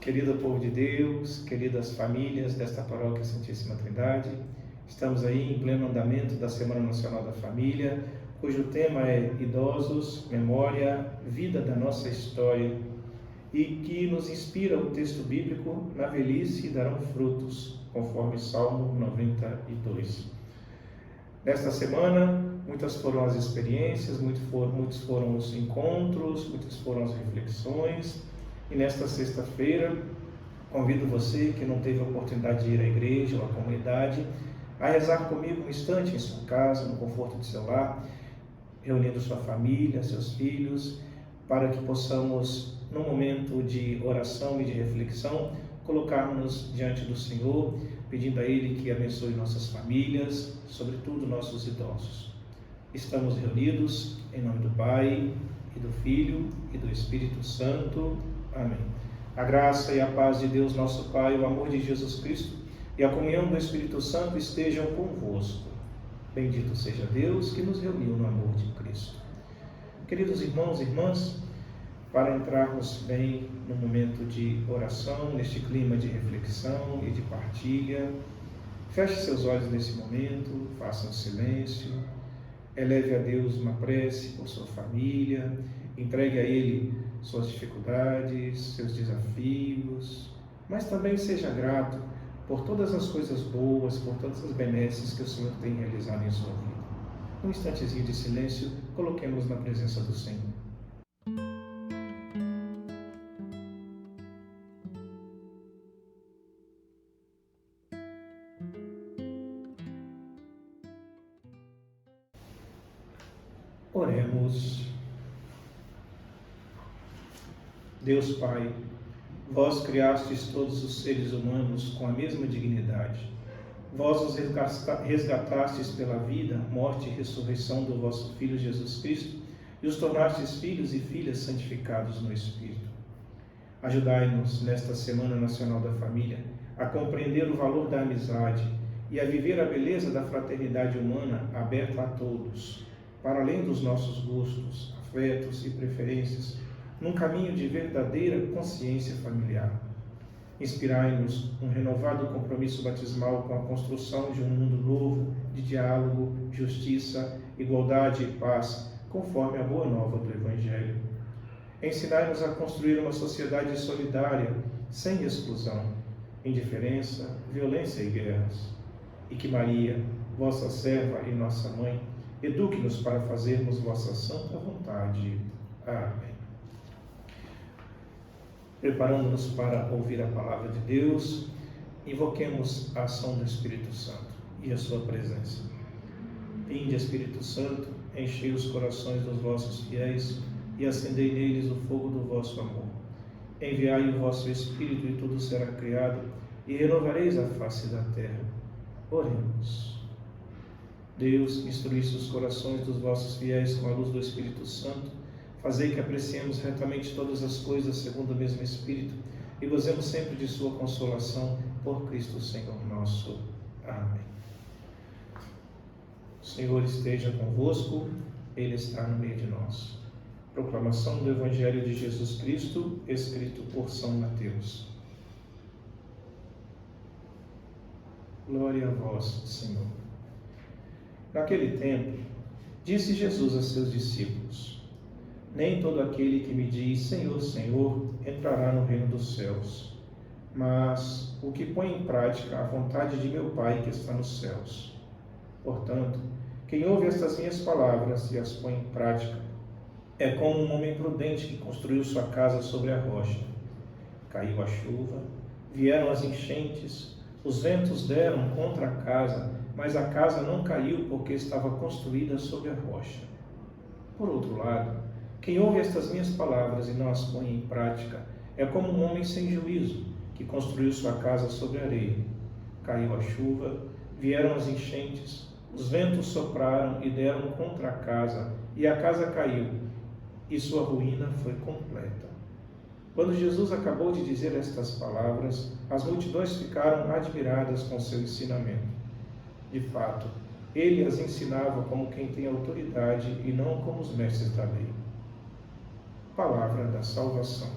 Querido povo de Deus, queridas famílias desta Paróquia Santíssima Trindade, estamos aí em pleno andamento da Semana Nacional da Família, cujo tema é Idosos, Memória, Vida da Nossa História, e que nos inspira o texto bíblico: na velhice darão frutos, conforme Salmo 92. Nesta semana, muitas foram as experiências, muitos foram os encontros, muitas foram as reflexões. E nesta sexta-feira, convido você que não teve a oportunidade de ir à igreja ou à comunidade, a rezar comigo um instante em sua casa, no conforto de seu lar, reunindo sua família, seus filhos, para que possamos, num momento de oração e de reflexão, colocarmos diante do Senhor, pedindo a Ele que abençoe nossas famílias, sobretudo nossos idosos. Estamos reunidos em nome do Pai, e do Filho, e do Espírito Santo. Amém. A graça e a paz de Deus, nosso Pai, o amor de Jesus Cristo e a comunhão do Espírito Santo estejam convosco. Bendito seja Deus que nos reuniu no amor de Cristo. Queridos irmãos e irmãs, para entrarmos bem no momento de oração, neste clima de reflexão e de partilha, feche seus olhos nesse momento, faça um silêncio, eleve a Deus uma prece por sua família, entregue a Ele suas dificuldades, seus desafios, mas também seja grato por todas as coisas boas, por todas as benesses que o Senhor tem realizado em sua vida. Um instantezinho de silêncio, coloquemos na presença do Senhor. Oremos. Deus Pai, vós criastes todos os seres humanos com a mesma dignidade. Vós os resgatastes pela vida, morte e ressurreição do vosso Filho Jesus Cristo e os tornastes filhos e filhas santificados no Espírito. Ajudai-nos, nesta Semana Nacional da Família, a compreender o valor da amizade e a viver a beleza da fraternidade humana aberta a todos, para além dos nossos gostos, afetos e preferências, num caminho de verdadeira consciência familiar. Inspirai-nos um renovado compromisso batismal com a construção de um mundo novo, de diálogo, justiça, igualdade e paz, conforme a boa nova do Evangelho. Ensinai-nos a construir uma sociedade solidária, sem exclusão, indiferença, violência e guerras. E que Maria, vossa serva e nossa mãe, eduque-nos para fazermos vossa santa vontade. Amém. Preparando-nos para ouvir a palavra de Deus, invoquemos a ação do Espírito Santo e a sua presença. Vinde, Espírito Santo, enchei os corações dos vossos fiéis e acendei neles o fogo do vosso amor. Enviai o vosso Espírito e tudo será criado, e renovareis a face da terra. Oremos. Deus, instruísse os corações dos vossos fiéis com a luz do Espírito Santo, fazei que apreciemos retamente todas as coisas segundo o mesmo Espírito e gozemos sempre de sua consolação por Cristo Senhor nosso. Amém. O Senhor esteja convosco, Ele está no meio de nós. Proclamação do Evangelho de Jesus Cristo, escrito por São Mateus. Glória a vós, Senhor. Naquele tempo, disse Jesus a seus discípulos: nem todo aquele que me diz Senhor, Senhor, entrará no reino dos céus, mas o que põe em prática a vontade de meu Pai que está nos céus. Portanto, quem ouve estas minhas palavras e as põe em prática é como um homem prudente que construiu sua casa sobre a rocha. Caiu a chuva, vieram as enchentes, os ventos deram contra a casa, mas a casa não caiu porque estava construída sobre a rocha. Por outro lado, quem ouve estas minhas palavras e não as põe em prática é como um homem sem juízo, que construiu sua casa sobre a areia. Caiu a chuva, vieram as enchentes, os ventos sopraram e deram contra a casa, e a casa caiu, e sua ruína foi completa. Quando Jesus acabou de dizer estas palavras, as multidões ficaram admiradas com seu ensinamento. De fato, ele as ensinava como quem tem autoridade e não como os mestres da lei. Palavra da salvação.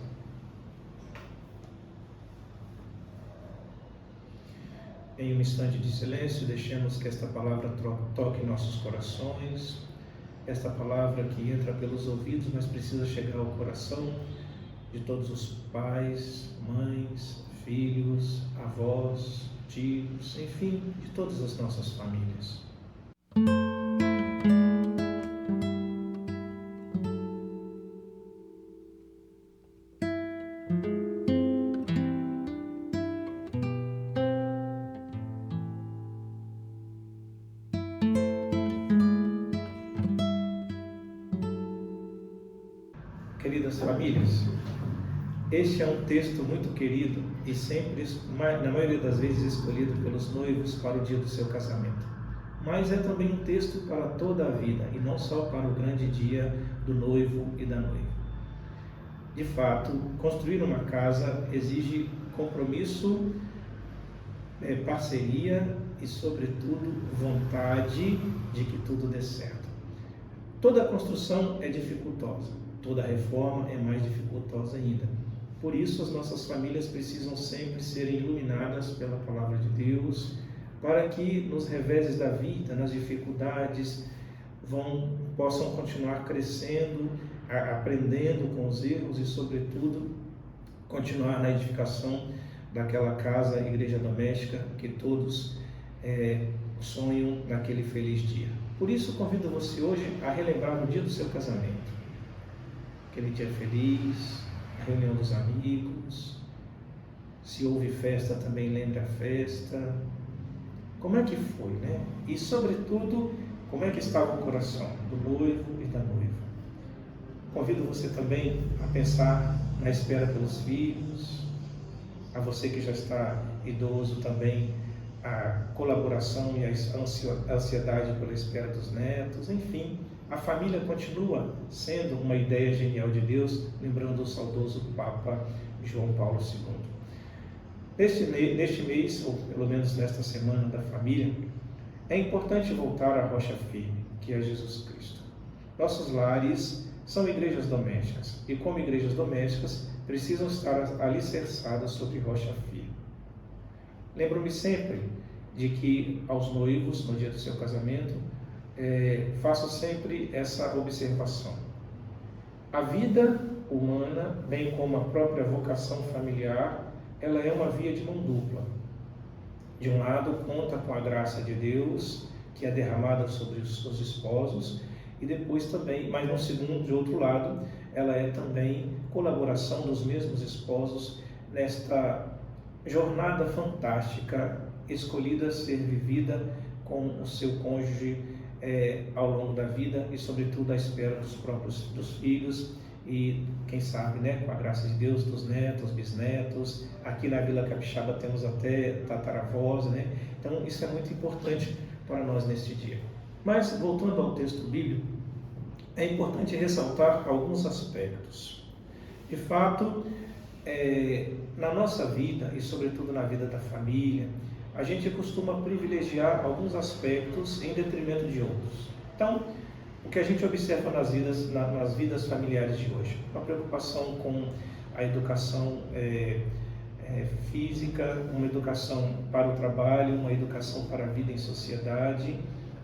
em um instante de silêncio, deixemos que esta palavra toque nossos corações, esta palavra que entra pelos ouvidos, mas precisa chegar ao coração de todos os pais, mães, filhos, avós, tios, enfim, de todas as nossas famílias. Queridas famílias, este é um texto muito querido e sempre, na maioria das vezes, escolhido pelos noivos para o dia do seu casamento. Mas é também um texto para toda a vida e não só para o grande dia do noivo e da noiva. De fato, construir uma casa exige compromisso, parceria e, sobretudo, vontade de que tudo dê certo. Toda construção é dificultosa, toda reforma é mais dificultosa ainda. Por isso, as nossas famílias precisam sempre serem iluminadas pela Palavra de Deus, para que nos reveses da vida, nas dificuldades, possam continuar crescendo, aprendendo com os erros e, sobretudo, continuar na edificação daquela casa, igreja doméstica, que todos sonham naquele feliz dia. Por isso, convido você hoje a relembrar o dia do seu casamento. Aquele dia feliz, a reunião dos amigos. Se houve festa, também lembre a festa. Como é que foi, né? E, sobretudo, como é que estava o coração do noivo e da noiva. Convido você também a pensar na espera pelos filhos, a você que já está idoso também, a colaboração e a ansiedade pela espera dos netos, enfim, a família continua sendo uma ideia genial de Deus, lembrando o saudoso Papa João Paulo II. Neste mês, ou pelo menos nesta semana da família, é importante voltar à rocha firme, que é Jesus Cristo. Nossos lares são igrejas domésticas, e como igrejas domésticas, precisam estar alicerçadas sobre rocha firme. Lembro-me sempre de que aos noivos, no dia do seu casamento, faço sempre essa observação. A vida humana, bem como a própria vocação familiar, ela é uma via de mão dupla. De um lado, conta com a graça de Deus, que é derramada sobre os esposos, e depois também, mas no segundo, de outro lado, ela é também colaboração dos mesmos esposos nesta jornada fantástica, escolhida a ser vivida com o seu cônjuge ao longo da vida e, sobretudo, à espera dos filhos e, quem sabe, né, com a graça de Deus, dos netos, bisnetos. Aqui na Vila Capixaba temos até tataravós, né? Então, isso é muito importante para nós neste dia. Mas, voltando ao texto bíblico, é importante ressaltar alguns aspectos. De fato, na nossa vida e, sobretudo, na vida da família, a gente costuma privilegiar alguns aspectos em detrimento de outros. Então, o que a gente observa nas vidas familiares de hoje? Uma preocupação com a educação física, uma educação para o trabalho, uma educação para a vida em sociedade,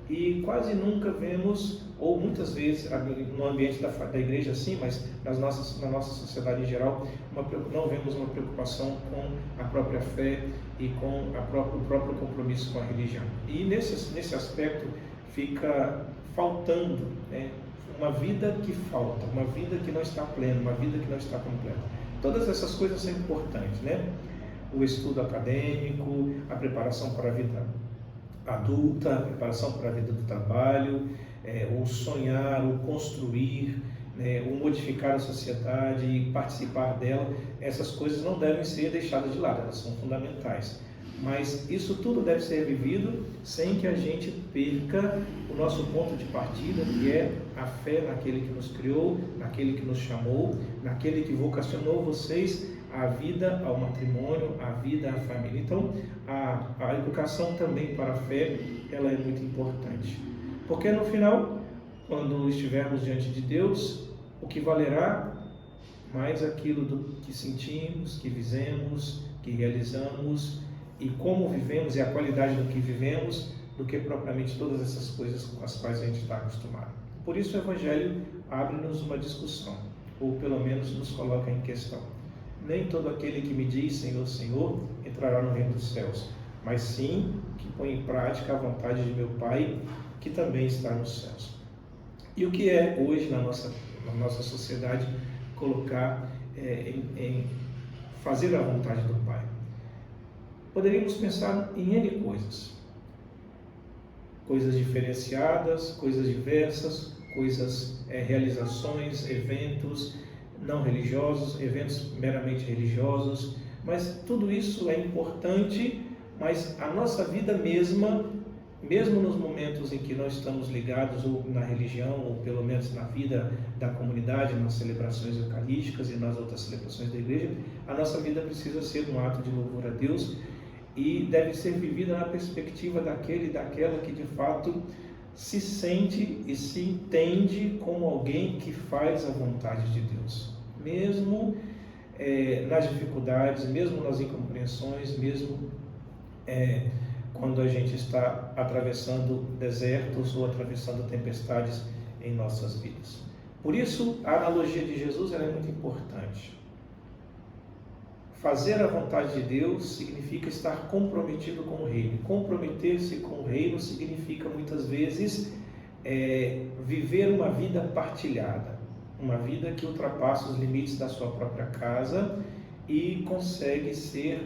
e quase nunca vemos, ou muitas vezes no ambiente da igreja sim, mas na nossa sociedade em geral, não vemos uma preocupação com a própria fé e com o próprio compromisso com a religião. E nesse aspecto fica faltando, uma vida que falta, uma vida que não está plena, uma vida que não está completa. Todas essas coisas são importantes, né? O estudo acadêmico, a preparação para a vida adulta, a preparação para a vida do trabalho, o sonhar, o construir, o modificar a sociedade e participar dela. Essas coisas não devem ser deixadas de lado, elas são fundamentais. Mas isso tudo deve ser vivido sem que a gente perca o nosso ponto de partida, que é a fé naquele que nos criou, naquele que nos chamou, naquele que vocacionou vocês à vida, ao matrimônio, à vida, à família. Então, a educação também para a fé, ela é muito importante. Porque no final, quando estivermos diante de Deus, o que valerá mais aquilo que sentimos, que fizemos, que realizamos e como vivemos e a qualidade do que vivemos, do que propriamente todas essas coisas com as quais a gente está acostumado. Por isso o Evangelho abre-nos uma discussão, ou pelo menos nos coloca em questão. Nem todo aquele que me diz Senhor, Senhor, entrará no reino dos céus, mas sim que põe em prática a vontade de meu Pai, que também está nos céus. E o que é hoje na nossa sociedade colocar em fazer a vontade do Pai? Poderíamos pensar em N coisas. Coisas diferenciadas, coisas diversas, coisas, realizações, eventos não religiosos, eventos meramente religiosos, mas tudo isso é importante, mas a nossa vida mesma, mesmo nos momentos em que nós estamos ligados ou na religião, ou pelo menos na vida da comunidade, nas celebrações eucarísticas e nas outras celebrações da igreja, a nossa vida precisa ser um ato de louvor a Deus e deve ser vivida na perspectiva daquele e daquela que de fato se sente e se entende como alguém que faz a vontade de Deus, mesmo nas dificuldades, mesmo nas incompreensões, mesmo quando a gente está atravessando desertos ou atravessando tempestades em nossas vidas. Por isso, a analogia de Jesus é muito importante. Fazer a vontade de Deus significa estar comprometido com o reino. Comprometer-se com o reino significa muitas vezes viver uma vida partilhada, uma vida que ultrapassa os limites da sua própria casa e consegue ser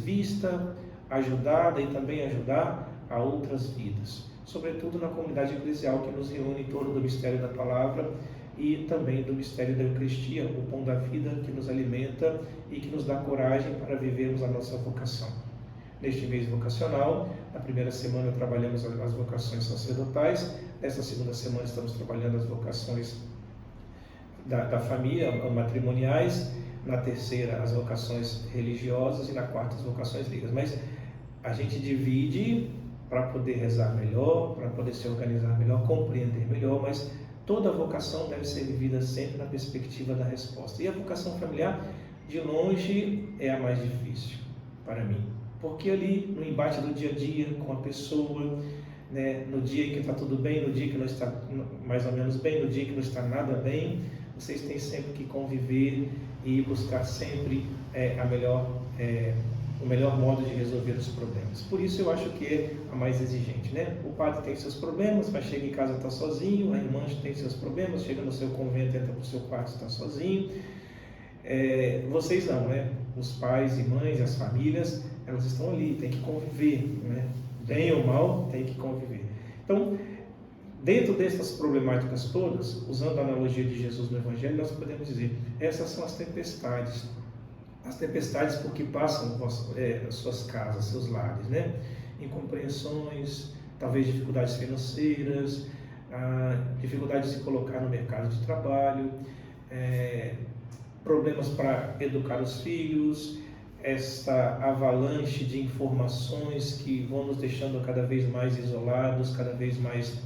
vista, ajudada e também ajudar a outras vidas, sobretudo na comunidade eclesial que nos reúne em torno do mistério da palavra e também do mistério da Eucaristia, o pão da vida que nos alimenta e que nos dá coragem para vivermos a nossa vocação. Neste mês vocacional, na primeira semana trabalhamos as vocações sacerdotais, nesta segunda semana estamos trabalhando as vocações da família, matrimoniais, na terceira as vocações religiosas e na quarta as vocações leigas. Mas a gente divide para poder rezar melhor, para poder se organizar melhor, compreender melhor, mas toda vocação deve ser vivida sempre na perspectiva da resposta. E a vocação familiar, de longe, é a mais difícil para mim. Porque ali, no embate do dia a dia com a pessoa, né, no dia em que está tudo bem, no dia que não está mais ou menos bem, no dia que não está nada bem, vocês têm sempre que conviver e buscar sempre o melhor modo de resolver os problemas. Por isso eu acho que é a mais exigente, né? O padre tem seus problemas, mas chega em casa está sozinho, a irmã tem seus problemas, chega no seu convento, entra para o seu quarto, está sozinho. Vocês não, né? Os pais e mães, as famílias, elas estão ali, tem que conviver, né? Bem ou mal, tem que conviver. Então, dentro dessas problemáticas todas, usando a analogia de Jesus no Evangelho, nós podemos dizer, essas são as tempestades. As tempestades porque passam suas casas, seus lares, né? Incompreensões, talvez dificuldades financeiras, dificuldades de se colocar no mercado de trabalho, problemas para educar os filhos, essa avalanche de informações que vão nos deixando cada vez mais isolados, cada vez mais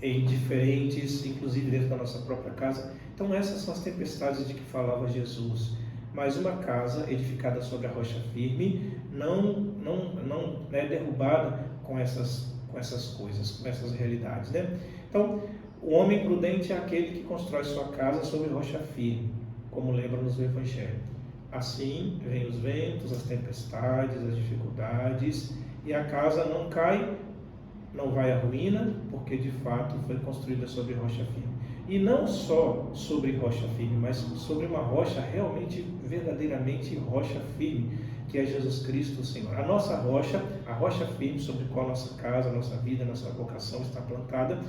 indiferentes, inclusive dentro da nossa própria casa. Então essas são as tempestades de que falava Jesus. Mas uma casa edificada sobre a rocha firme não é derrubada com essas coisas, com essas realidades, né? Então, o homem prudente é aquele que constrói sua casa sobre rocha firme, como lembra-nos o Evangelho. Assim, vêm os ventos, as tempestades, as dificuldades, e a casa não cai, não vai à ruína, porque de fato foi construída sobre rocha firme. E não só sobre rocha firme, mas sobre uma rocha realmente, verdadeiramente rocha firme, que é Jesus Cristo, o Senhor. A nossa rocha, a rocha firme sobre a qual a nossa casa, a nossa vida, a nossa vocação está plantada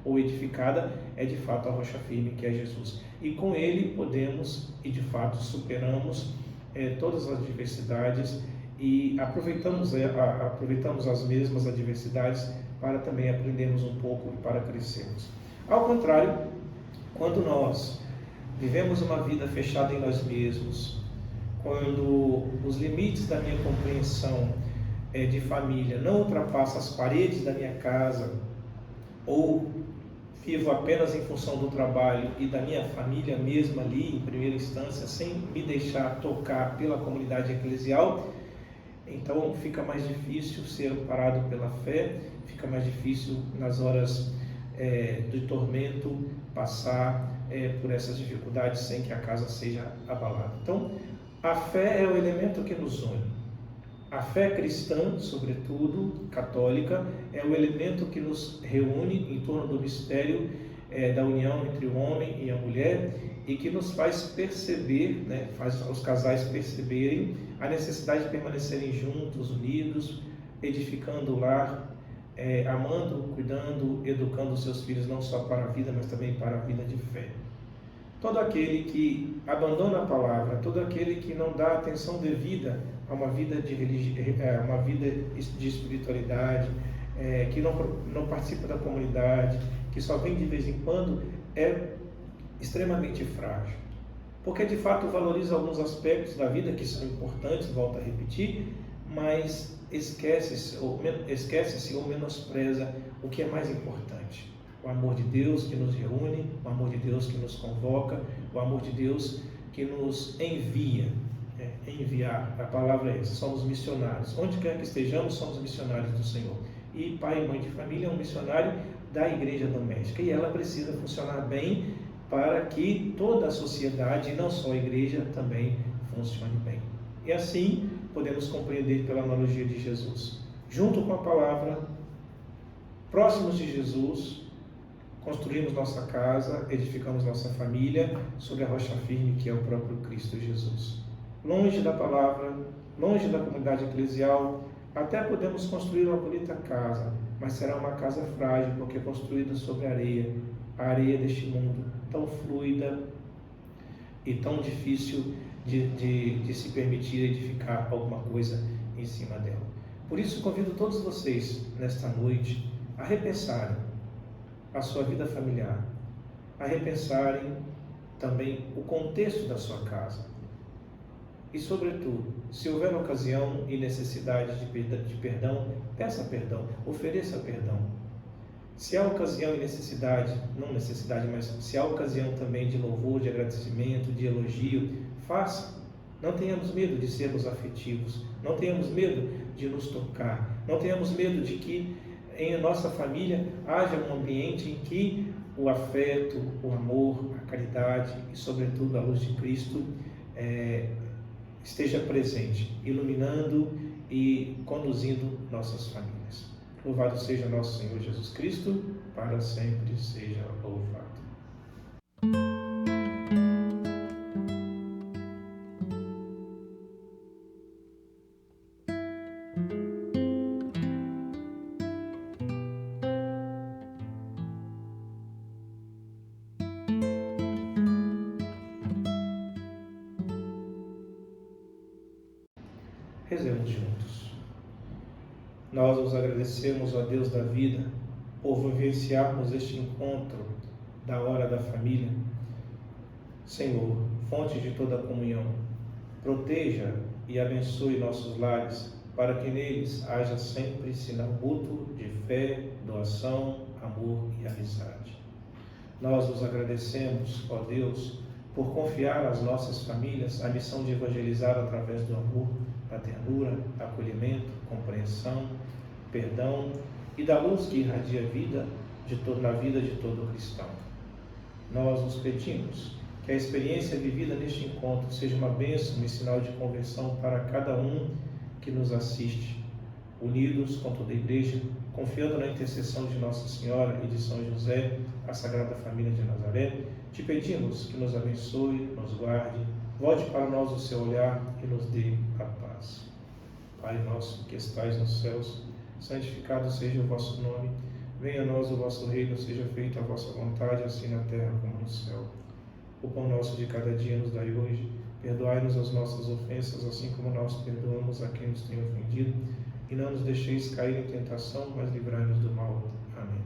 ou edificada, é de fato a rocha firme, que é Jesus. E com Ele podemos, e de fato superamos todas as adversidades e aproveitamos as mesmas adversidades para também aprendermos um pouco e para crescermos. Ao contrário, quando nós vivemos uma vida fechada em nós mesmos, quando os limites da minha compreensão de família não ultrapassam as paredes da minha casa, ou vivo apenas em função do trabalho e da minha família mesma ali, em primeira instância, sem me deixar tocar pela comunidade eclesial, então fica mais difícil ser amparado pela fé, fica mais difícil nas horas de tormento passar por essas dificuldades sem que a casa seja abalada. Então, a fé é o elemento que nos une. A fé cristã, sobretudo católica, é o elemento que nos reúne em torno do mistério da união entre o homem e a mulher e que nos faz perceber, faz os casais perceberem a necessidade de permanecerem juntos, unidos, edificando o lar, amando, cuidando, educando os seus filhos não só para a vida, mas também para a vida de fé. Todo aquele que abandona a palavra, todo aquele que não dá atenção devida a uma vida de espiritualidade, que não participa da comunidade, que só vem de vez em quando, é extremamente frágil. Porque de fato valoriza alguns aspectos da vida que são importantes, volto a repetir, mas esquece-se ou menospreza o que é mais importante. O amor de Deus que nos reúne, o amor de Deus que nos convoca, o amor de Deus que nos envia. Enviar, a palavra é essa, somos missionários. Onde quer que estejamos, somos missionários do Senhor. E pai e mãe de família é um missionário da igreja doméstica. E ela precisa funcionar bem para que toda a sociedade, e não só a igreja, também funcione bem. E assim podemos compreender pela analogia de Jesus. Junto com a palavra, próximos de Jesus, construímos nossa casa, edificamos nossa família sobre a rocha firme que é o próprio Cristo Jesus. Longe da palavra, longe da comunidade eclesial, até podemos construir uma bonita casa, mas será uma casa frágil porque é construída sobre areia, a areia deste mundo tão fluida e tão difícil de se permitir edificar alguma coisa em cima dela. Por isso convido todos vocês nesta noite a repensarem a sua vida familiar, a repensarem também o contexto da sua casa. E, sobretudo, se houver ocasião e necessidade de perdão, peça perdão, ofereça perdão. Se há ocasião e necessidade, não necessidade, mas se há ocasião também de louvor, de agradecimento, de elogio, faça. Não tenhamos medo de sermos afetivos, não tenhamos medo de nos tocar, não tenhamos medo de que em nossa família haja um ambiente em que o afeto, o amor, a caridade e, sobretudo, a luz de Cristo esteja presente, iluminando e conduzindo nossas famílias. Louvado seja nosso Senhor Jesus Cristo, para sempre seja louvado. Rezemos juntos. Nós os agradecemos, ó Deus da vida, por vivenciarmos este encontro da hora da família. Senhor, fonte de toda comunhão, proteja e abençoe nossos lares, para que neles haja sempre sinal mútuo de fé, doação, amor e amizade. Nós os agradecemos, ó Deus, por confiar às nossas famílias a missão de evangelizar através do amor, da ternura, acolhimento, compreensão, perdão e da luz que irradia a vida na vida de todo cristão. Nós os pedimos que a experiência vivida neste encontro seja uma bênção e sinal de conversão para cada um que nos assiste, unidos com toda a Igreja, confiando na intercessão de Nossa Senhora e de São José, a Sagrada Família de Nazaré, te pedimos que nos abençoe, nos guarde, volte para nós o seu olhar e nos dê a paz. Pai nosso que estais nos céus, santificado seja o vosso nome, venha a nós o vosso reino, seja feita a vossa vontade, assim na terra como no céu. O pão nosso de cada dia nos dai hoje, perdoai-nos as nossas ofensas, assim como nós perdoamos a quem nos tem ofendido, e não nos deixeis cair em tentação, mas livrai-nos do mal. Amém.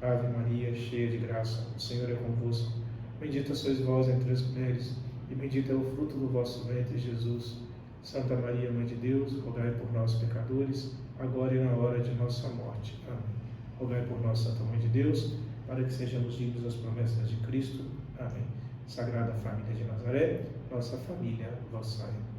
Ave Maria, cheia de graça, o Senhor é convosco. Bendita sois vós entre as mulheres, e bendito é o fruto do vosso ventre, Jesus. Santa Maria, Mãe de Deus, rogai por nós, pecadores, agora e na hora de nossa morte. Amém. Rogai por nós, Santa Mãe de Deus, para que sejamos dignos das promessas de Cristo. Amém. Sagrada Família de Nazaré, nossa família vossa é.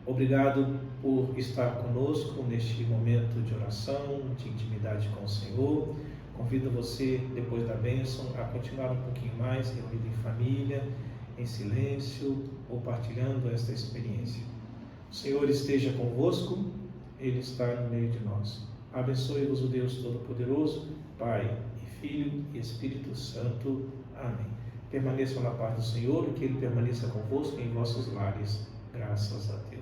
Obrigado por estar conosco neste momento de oração, de intimidade com o Senhor. Convido você, depois da bênção, a continuar um pouquinho mais, reunido em família, em silêncio, ou partilhando esta experiência. O Senhor esteja convosco, Ele está no meio de nós. Abençoe-vos o Deus Todo-Poderoso, Pai e Filho e Espírito Santo. Amém. Permaneçam na paz do Senhor e que Ele permaneça convosco em vossos lares. Graças a Deus.